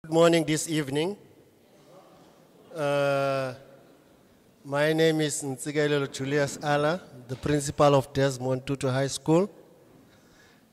Good morning this evening. My name is Ntsigailelo Julius Ala, the principal of Desmond Tutu High School.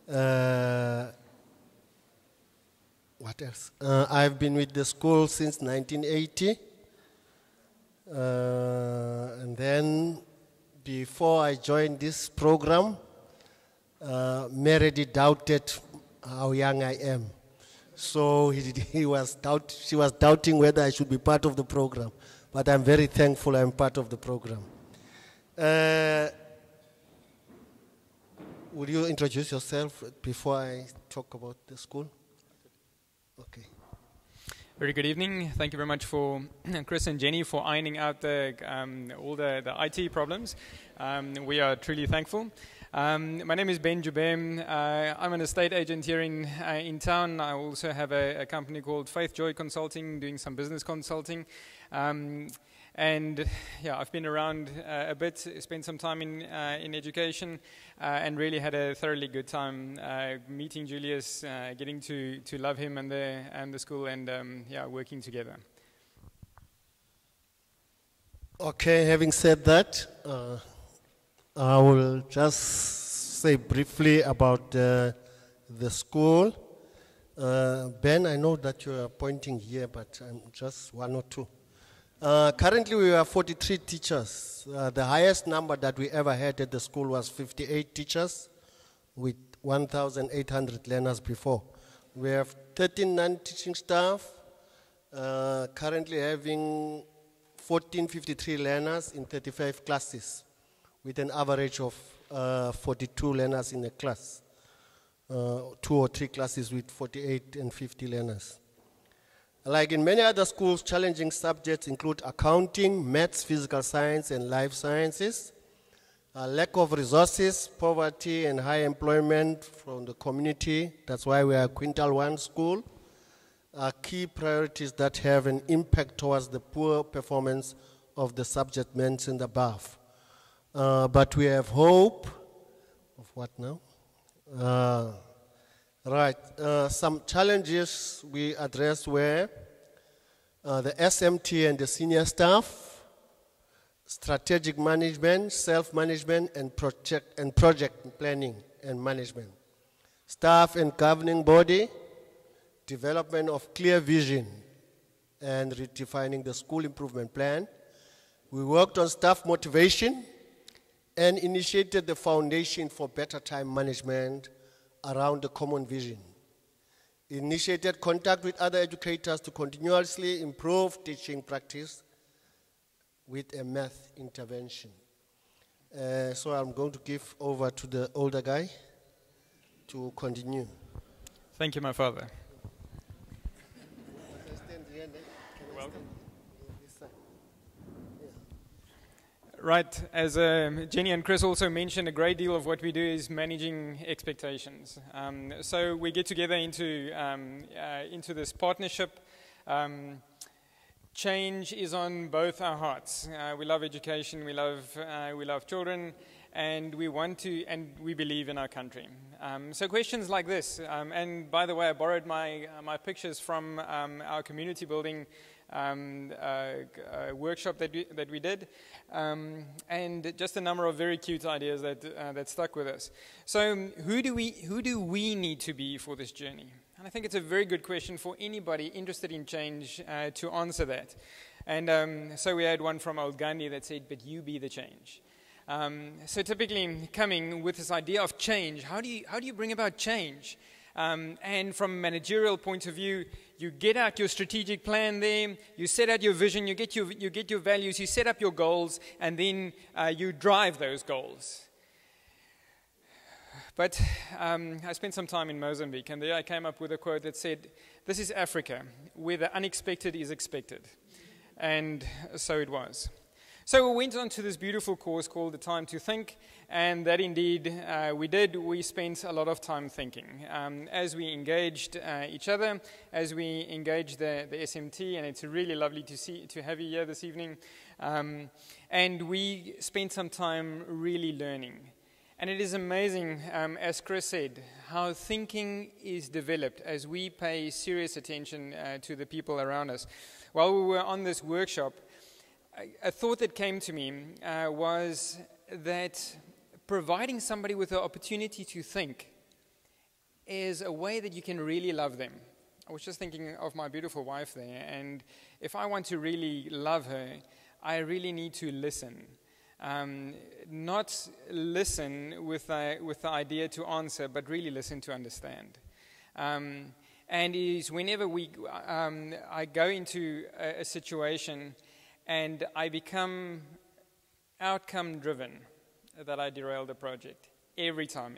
What else? I've been with the school since 1980. And then before I joined this program, Meredith doubted how young I am. So she was doubting whether I should be part of the program. But I'm very thankful I'm part of the program. Would you introduce yourself before I talk about the school? Okay. Very good evening. Thank you very much for Chris and Jenny for ironing out all the IT problems. We are truly thankful. My name is Ben Joubert. I'm an estate agent here in town. I also have a company called Faith Joy Consulting, doing some business consulting. And yeah, I've been around a bit, spent some time in education, and really had a thoroughly good time meeting Julius, getting to love him and the school, and yeah, working together. Okay, having said that, I will just say briefly about the school. Ben, I know that you are pointing here, but I'm just one or two. Currently, we have 43 teachers. The highest number that we ever had at the school was 58 teachers with 1,800 learners before. We have 13 non-teaching staff, currently having 1,453 learners in 35 classes, with an average of 42 learners in a class, 2 or 3 classes with 48 and 50 learners. Like in many other schools, challenging subjects include accounting, maths, physical science, and life sciences. Lack of resources, poverty, and high employment from the community. That's why we are a Quintile 1 school. Are key priorities that have an impact towards the poor performance of the subject mentioned above. But we have hope of what now? Right, some challenges we addressed were the SMT and the senior staff, strategic management, self-management, and project planning and management, staff and governing body, development of clear vision, and redefining the school improvement plan. We worked on staff motivation and initiated the foundation for better time management around the common vision. Initiated contact with other educators to continuously improve teaching practice with a math intervention. So I'm going to give over to the older guy to continue. Thank you, my father. You're welcome. Right, as Jenny and Chris also mentioned, a great deal of what we do is managing expectations. So we get together into this partnership. Change is on both our hearts. We love education, we love children, and we want to, and we believe in our country. So questions like this, and by the way, I borrowed my pictures from our community building workshop that we did, and just a number of very cute ideas that stuck with us. So who do we need to be for this journey? And I think it's a very good question for anybody interested in change to answer that. And so we had one from old Gandhi that said, "But you be the change." So typically coming with this idea of change, how do you bring about change? And from a managerial point of view, you get out your strategic plan there, you set out your vision, you get your values, you set up your goals, and then you drive those goals. But I spent some time in Mozambique, and there I came up with a quote that said, "This is Africa, where the unexpected is expected." And so it was. So we went on to this beautiful course called The Time to Think, and that indeed we did. We spent a lot of time thinking as we engaged each other, as we engaged the SMT, and it's really lovely to have you here this evening. And we spent some time really learning. And it is amazing, as Chris said, how thinking is developed as we pay serious attention to the people around us. While we were on this workshop, a thought that came to me was that providing somebody with the opportunity to think is a way that you can really love them. I was just thinking of my beautiful wife there, and if I want to really love her, I really need to listen. Not listen with the idea to answer, but really listen to understand. And is whenever I go into a situation and I become outcome driven, that I derail the project every time.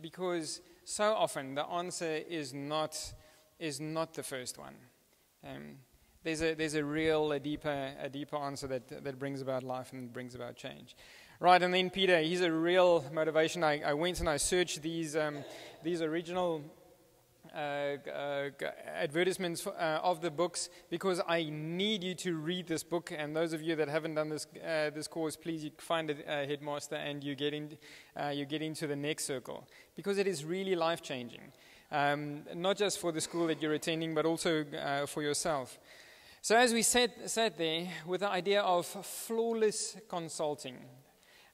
Because so often the answer is not the first one. There's a deeper answer that brings about life and brings about change. Right, and then Peter, he's a real motivation. I went and I searched these original advertisements of the books because I need you to read this book. And those of you that haven't done this course, please you find a headmaster and you get into the next circle, because it is really life changing, not just for the school that you're attending, but also for yourself. So as we sat there with the idea of flawless consulting,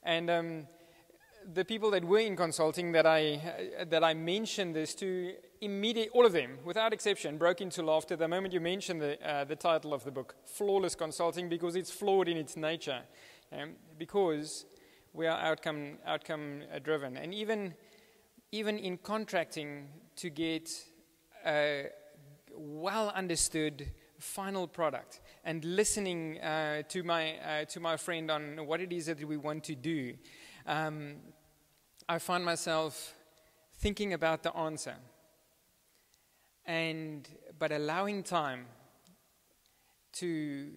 and the people that were in consulting that I mentioned this to, immediately, all of them, without exception, broke into laughter the moment you mentioned the title of the book, Flawless Consulting, because it's flawed in its nature, because we are outcome driven, and even in contracting to get a well understood final product, and listening to my friend on what it is that we want to do, I find myself thinking about the answer, but allowing time to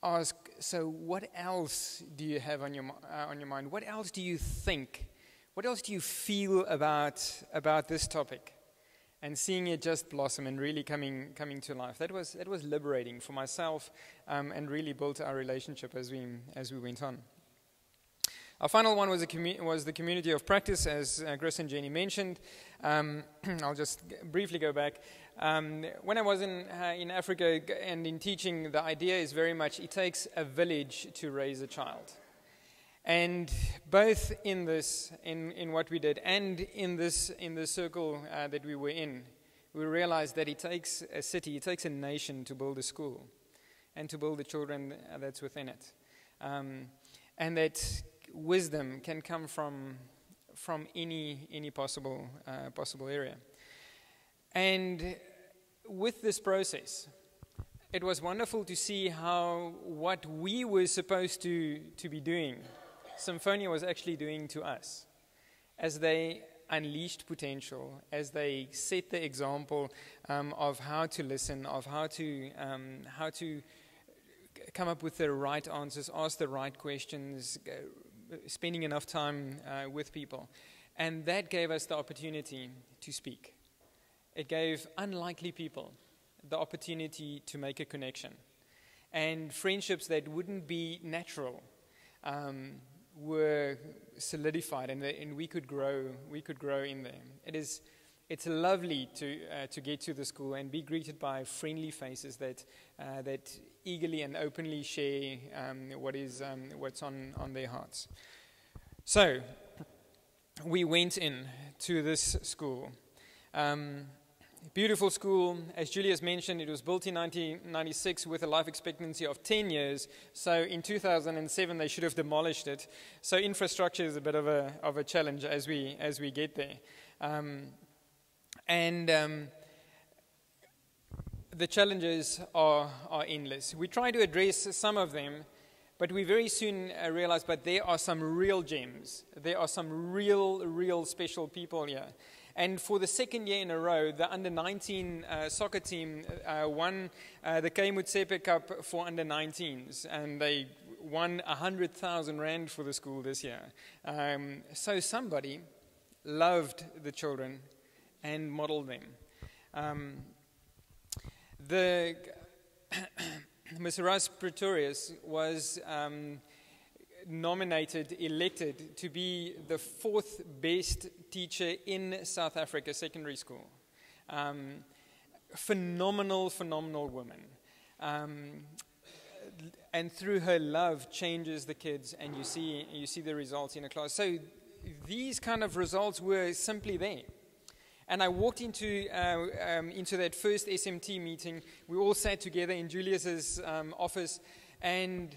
ask. So, what else do you have on your mind? What else do you think? What else do you feel about this topic? And seeing it just blossom and really coming to life. That was liberating for myself, and really built our relationship as we went on. Our final one was the community of practice, as Chris and Jenny mentioned. I'll just briefly go back. When I was in Africa and in teaching, the idea is very much it takes a village to raise a child. And both in what we did and in this circle that we were in, we realized that it takes a city, it takes a nation to build a school and to build the children that's within it. And that wisdom can come from any possible area. And with this process, it was wonderful to see how what we were supposed to be doing, Symphonia was actually doing to us, as they unleashed potential, as they set the example of how to listen, of how to come up with the right answers, ask the right questions, spending enough time with people. And that gave us the opportunity to speak. It gave unlikely people the opportunity to make a connection. And friendships that wouldn't be natural were solidified, and we could grow in there. It's lovely to get to the school and be greeted by friendly faces that eagerly and openly share what's on their hearts. So we went in to this school. Beautiful school. As Julius mentioned, it was built in 1996 with a life expectancy of 10 years. So in 2007, they should have demolished it. So infrastructure is a bit of a challenge as we get there. The challenges are endless. We try to address some of them, but we very soon realized, but there are some real gems. There are some real special people here. And for the second year in a row, the under-19 soccer team won the Kmutsepe Cup for under-19s, and they won 100,000 rand for the school this year. So somebody loved the children and modeled them. Ms. Russ Pretorius was elected to be the 4th best teacher in South Africa secondary school. Phenomenal woman. And through her love changes the kids, and you see the results in a class. So these kind of results were simply there. And I walked into that first SMT meeting. We all sat together in Julius's office, and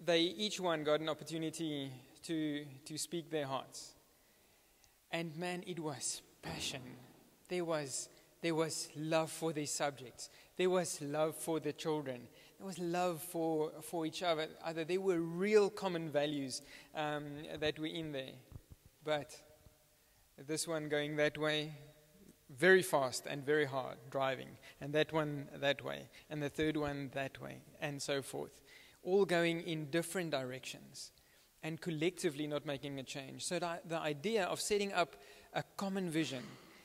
they each one got an opportunity to speak their hearts. And man, it was passion. There was love for their subjects. There was love for the children. There was love for each other. There were real common values that were in there. But this one going that way, very fast and very hard driving, and that one that way, and the third one that way, and so forth. All going in different directions and collectively not making a change. So the idea of setting up a common vision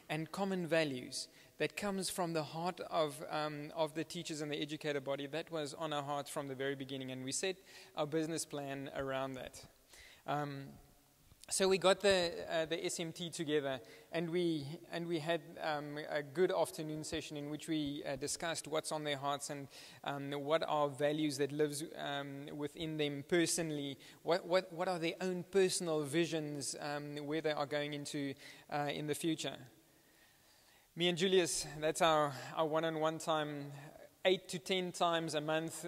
and common values that comes from the heart of the teachers and the educator body, that was on our hearts from the very beginning, and we set our business plan around that. So we got the SMT together, and we had a good afternoon session in which we discussed what's on their hearts and what are values that lives within them personally. What are their own personal visions where they are going into in the future. Me and Julius, that's our one-on-one time. 8 to 10 times a month,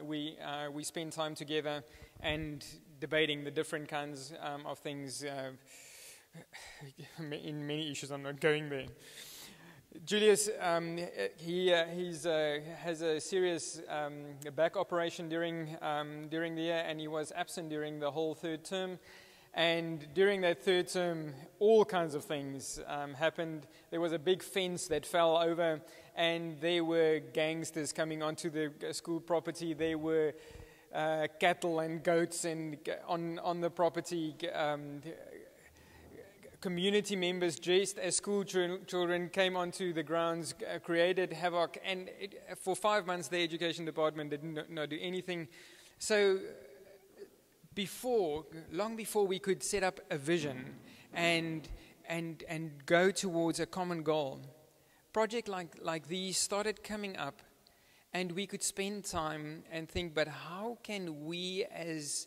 we spend time together and debating the different kinds of things. In many issues, I'm not going there. Julius, he has a serious back operation during the year, and he was absent during the whole 3rd term. And during that 3rd term, all kinds of things happened. There was a big fence that fell over, and there were gangsters coming onto the school property. There were cattle and goats and on the property. Community members dressed as school children came onto the grounds, created havoc, and for 5 months the education department did not do anything. So long before we could set up a vision and go towards a common goal, projects like these started coming up, and we could spend time and think, but how can we as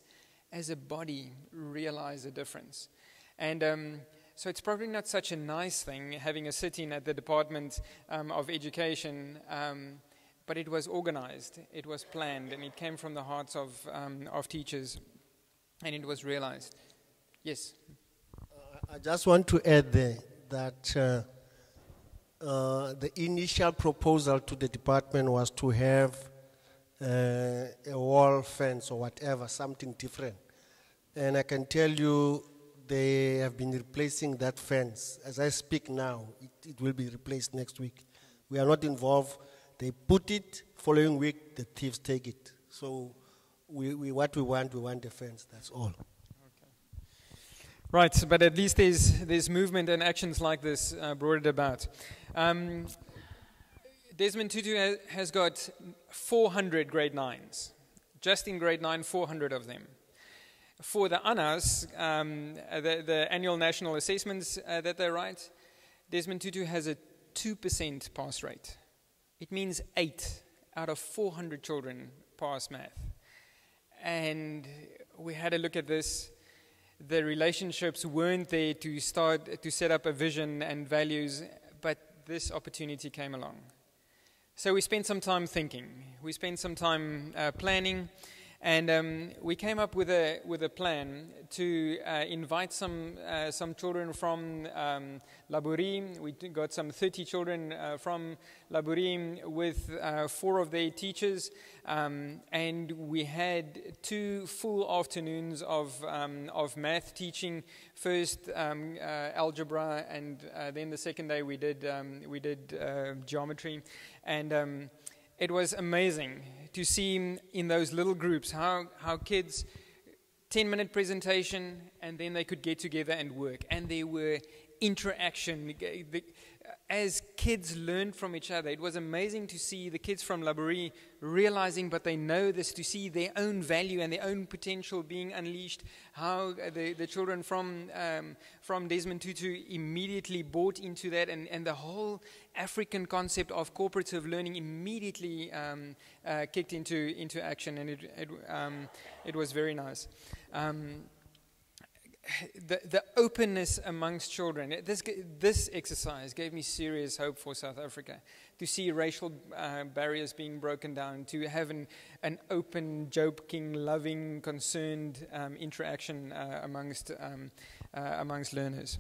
a body realize a difference? And so it's probably not such a nice thing having a sit-in at the Department of Education, but it was organized, it was planned, and it came from the hearts of teachers, and it was realized. Yes? I just want to add there that the initial proposal to the department was to have a wall fence or whatever, something different. And I can tell you they have been replacing that fence. As I speak now, it will be replaced next week. We are not involved. They put it, following week, the thieves take it. So what we want the fence, that's all. Right, but at least there's movement and actions like this brought it about. Desmond Tutu has got 400 grade 9s. Just in grade 9, 400 of them. For the ANAs, the annual national assessments that they write, Desmond Tutu has a 2% pass rate. It means 8 out of 400 children pass math. And we had a look at this. The relationships weren't there to start to set up a vision and values, but this opportunity came along. So we spent some time thinking. We spent some time planning, and we came up with a plan to invite some children from Labourie. We got some 30 children from Labourie with 4 of their teachers, and we had 2 full afternoons of math teaching. First algebra, and then the second day we did geometry, and it was amazing to see in those little groups how kids, 10-minute presentation, and then they could get together and work. And there were interaction. as kids learned from each other, it was amazing to see the kids from Laborie realizing, but they know this, to see their own value and their own potential being unleashed, how the children from Desmond Tutu immediately bought into that, and the whole African concept of cooperative learning immediately kicked into action, and it was very nice. The openness amongst children. This exercise gave me serious hope for South Africa. To see racial barriers being broken down, to have an open, joking, loving, concerned interaction amongst learners.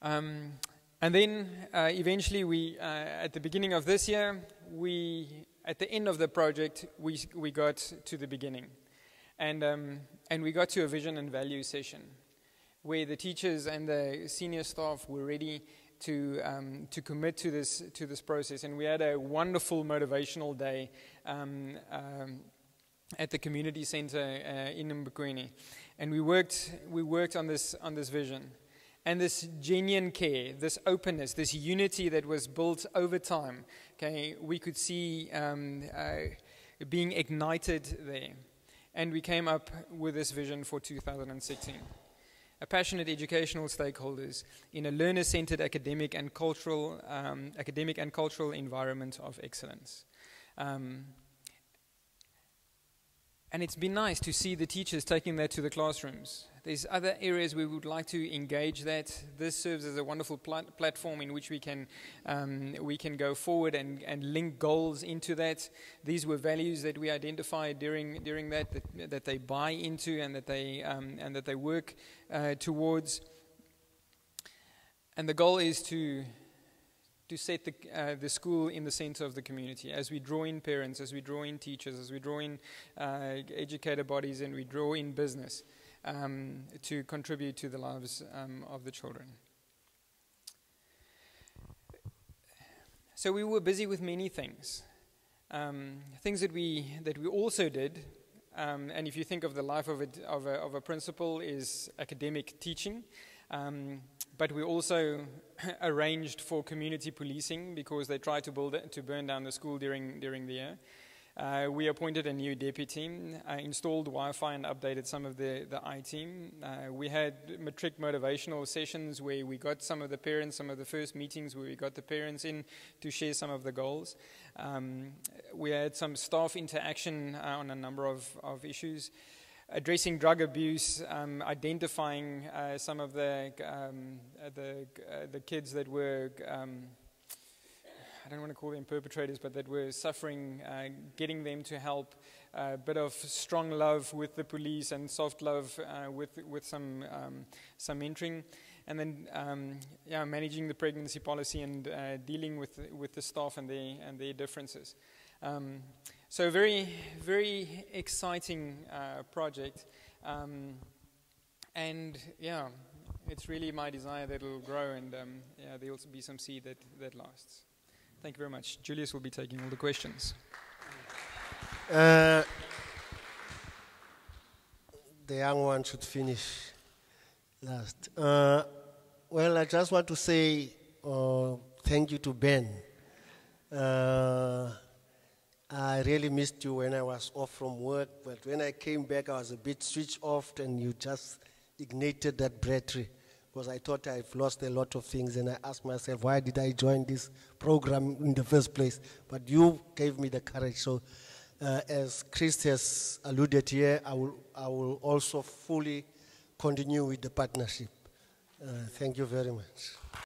And then eventually we, at the beginning of this year, at the end of the project, we got to the beginning. And we got to a vision and value session where the teachers and the senior staff were ready to commit to this process. And we had a wonderful motivational day at the community center in Mbukweni. And we worked on this vision. And this genuine care, this openness, this unity that was built over time, okay, we could see being ignited there. And we came up with this vision for 2016. A passionate educational stakeholders in a learner-centered academic and cultural environment of excellence. And it's been nice to see the teachers taking that to the classrooms. There's other areas we would like to engage that. This serves as a wonderful platform in which we can go forward and link goals into that. These were values that we identified during that they buy into and that they work towards. And the goal is to set the school in the center of the community. As we draw in parents, as we draw in teachers, as we draw in educator bodies, and we draw in business to contribute to the lives of the children. So we were busy with many things. Things that we also did, and if you think of the life of a principal, is academic teaching. But we also arranged for community policing because they tried to burn down the school during the year. We appointed a new deputy, installed Wi-Fi and updated some of the I-team. We had matric motivational sessions where we got some of the parents, some of the first meetings where we got the parents in to share some of the goals. We had some staff interaction on a number of issues. Addressing drug abuse, identifying some of the kids that were, I don't want to call them perpetrators, but that were suffering, getting them to help, a bit of strong love with the police and soft love with some mentoring, and then managing the pregnancy policy and dealing with the staff and their differences. So very, very exciting project, and yeah, it's really my desire that it'll grow, and there'll also be some seed that lasts. Thank you very much. Julius will be taking all the questions. The young one should finish last. Well, I just want to say thank you to Ben. I really missed you when I was off from work, but when I came back, I was a bit switched off, and you just ignited that battery, because I thought I've lost a lot of things, and I asked myself, why did I join this program in the first place? But you gave me the courage. So as Chris has alluded here, I will also fully continue with the partnership. Thank you very much.